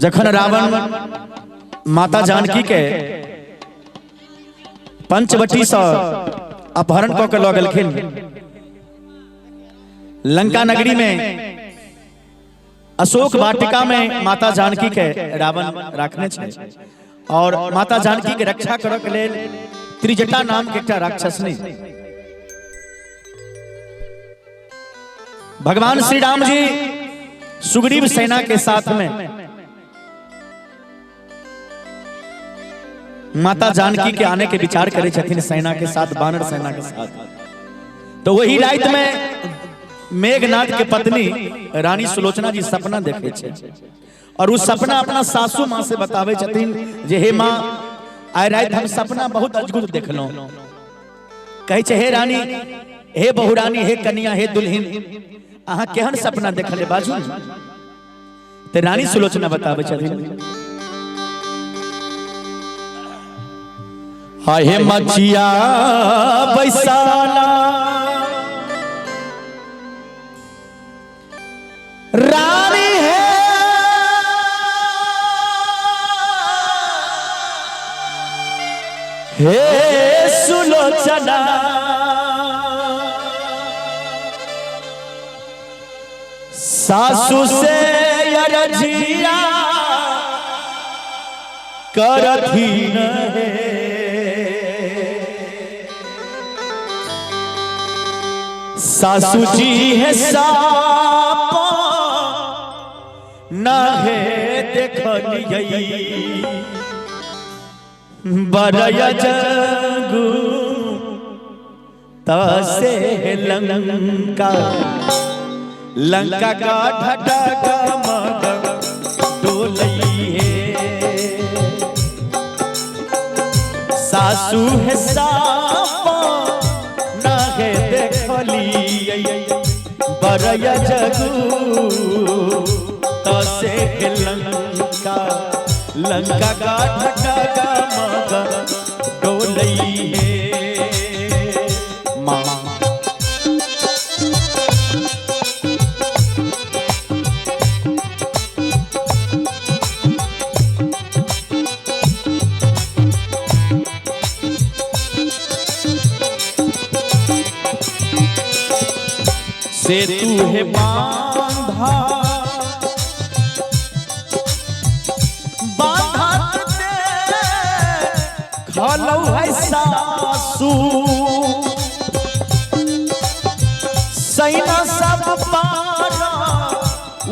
जखन रावण माता जानकी के पंचवटी से अपहरण क के लऽ गेलखिन लंका नगरी में, अशोक वाटिका में माता जानकी के रावण रखने छे और माता जानकी के रक्षा करऽ के लेल त्रिजटा नाम के एकटा राक्षसनी भगवान श्री राम जी सुग्रीव सेना के साथ में माता जानकी के आने के विचार करे छथिन, सेना के साथ, बानर सेना के साथ। तो वही रात में मेघनाथ के पत्नी रानी सुलोचना जी सपना देखे छे और उस सपना अपना सासू माँ से बतावे छथिन जे हे माँ आइ रात हम सपना बहुत अद्भुत देखलौं। कहे छे हे रानी, हे बहुरानी, हे कन्या, हे दुल्हिन, अहाँ केहन सपना देखले बाजू। ते रानी सुलोचना बतावे छथिन, हाय मचिया बैसाला रानी है हे सुलोचना सासू से अरजिया करथी है, सासू जी है साप ना है देखलियै बरया जगू तसे लंका लंका का ढटका मग डोलई है, सासू है साप ना है देखलियै बरया जगू तसे लंका लंका का ढटका मग डोलई है। माँ से तू है बांधा खलौ है सासू सैना सब पारा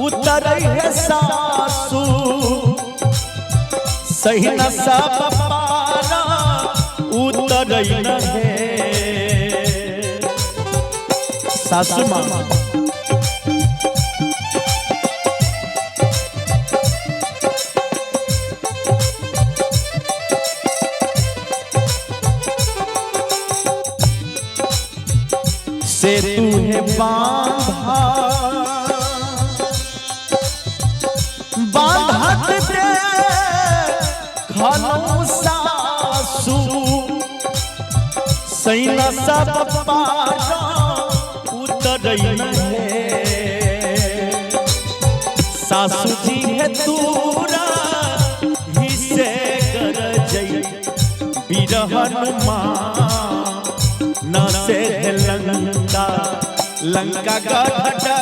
उतर है सासू सैना सब पारा उतर है सासू माँ। से तू है बांधा बांधत दे खलौ सासू सैना सब पारा उतरई है, सासू जी है दूरा ही से गरजई बिरहन माँ न से लंका लंका का ढटका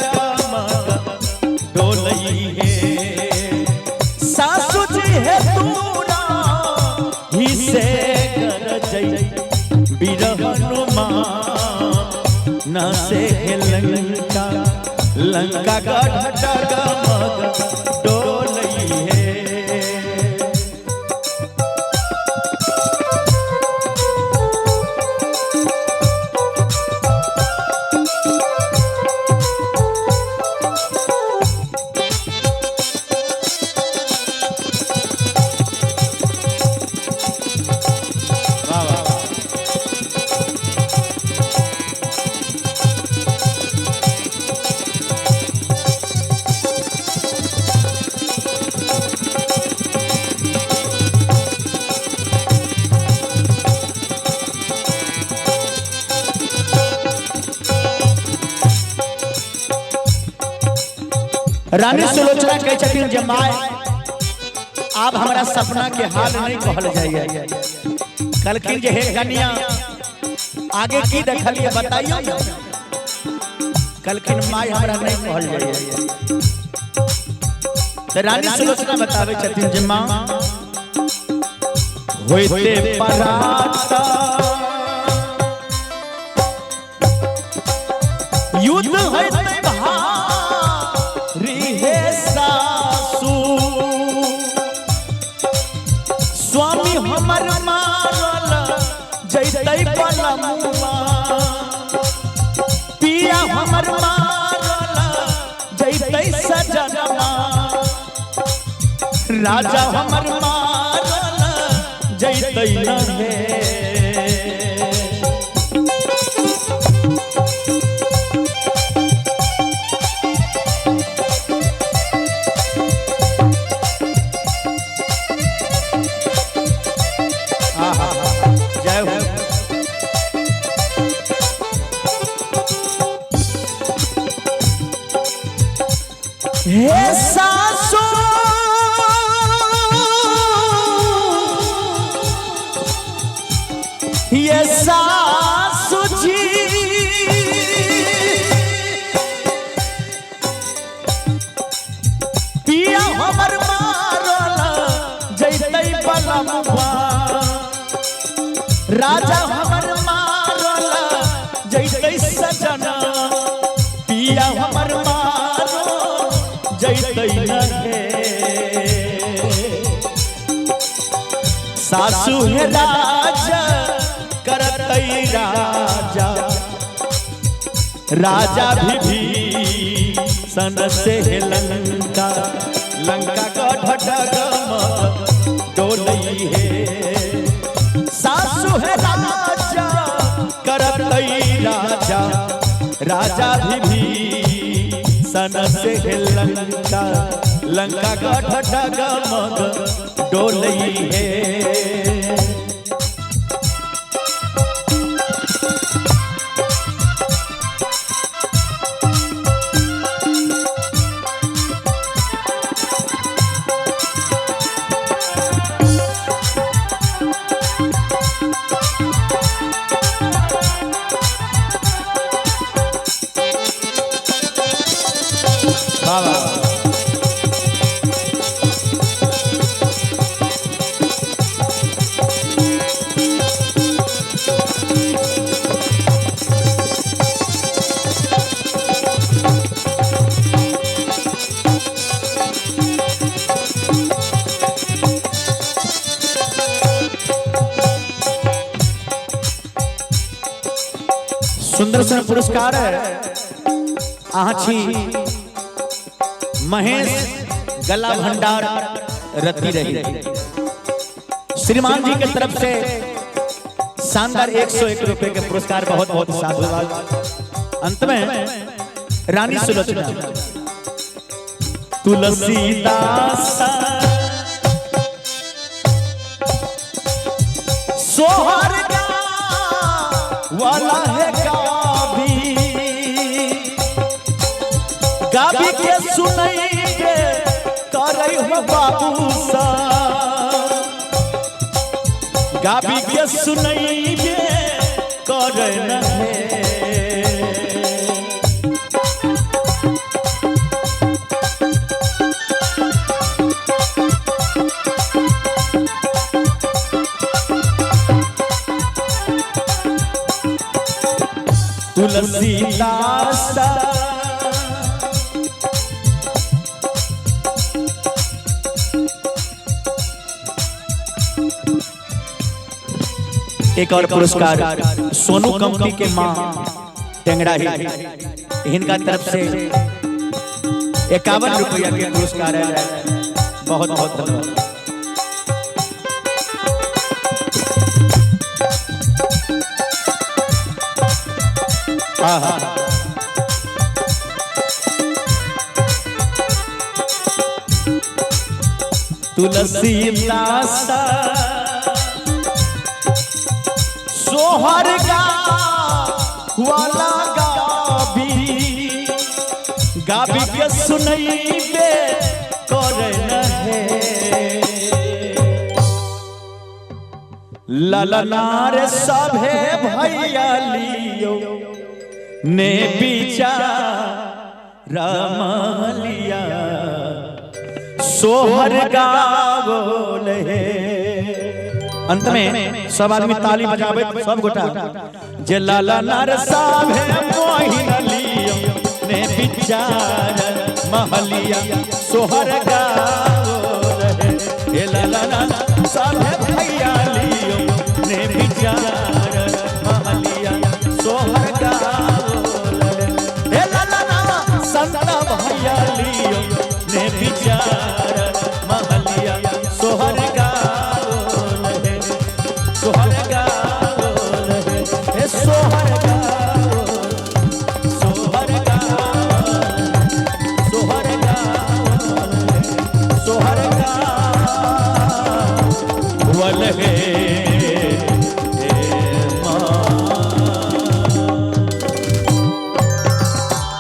मग डोलई है, सासू जी है दूरा ही से गरजई बिरहन माँ न से लंका लंका का ढटका मग डोलई है। रानी सुलोचना कहे छथिन जे माय आप हमारा सपना के हाल नहीं कहल जाइए। कलखिन जे हे कन्या आगे की देखलिए बताइए। कलखिन माई हमरा नहीं कहल जाइए। तो रानी सुलोचना बतावे छथिन जे मां होइते पराता युद्ध होइते भारी हे सासू स्वामी हमर मारल जैतै पलमुआ पिया हमर मारल जैतै सजनमा राजा हमर मारल जैतै नहे हे सासू ये सासू जी पिया हमर मारल जैतै पलमुआ राजा हमर मारल जैतै सजना पिया हमर जैतै नहे सासू हे राजा करतै राजा राजा भी सन से लंका लंका का ढटगम डोलई है सासू हे राजा करतै राजा राजा भी सन से लंका लंका का ढटगम डोलई है सुंदरसन पुरस्कार आछी महेश गला भंडार रति रही श्रीमान जी की तरफ से शानदार 101 रुपए के पुरस्कार बहुत बहुत साधुवाद। अंत में रानी सुलोचना तुलसीदास सोहर वाला है गाभी के सुनैगे करई हो बाबू सा गाभी के सुनैगे करे नहे तुलसीदास एक और पुरस्कार सोनू कंपनी के मां टेंगड़ा इनका तरफ से 51 रुपया के पुरस्कार है। बहुत बहुत धन्यवाद। तुलसीदास सोहर का वाला गाभी के सुनई बे करे नहे ललनार सभे भैया लियो ने बिचार महलिया सोहर गावले। अंत में सब आदमी ताली बजावे सब गोटा जे ललनार सभे भैया लियो ने बिचार महलिया सोहर गावले। हे ललना सभे भैया लियो ने बिचार महलिया सोहर गावले। हे ललना संत भैया लियो ने बिचार महलिया सोहर गावले। सोहर गावले हे सोहर सोहर गावले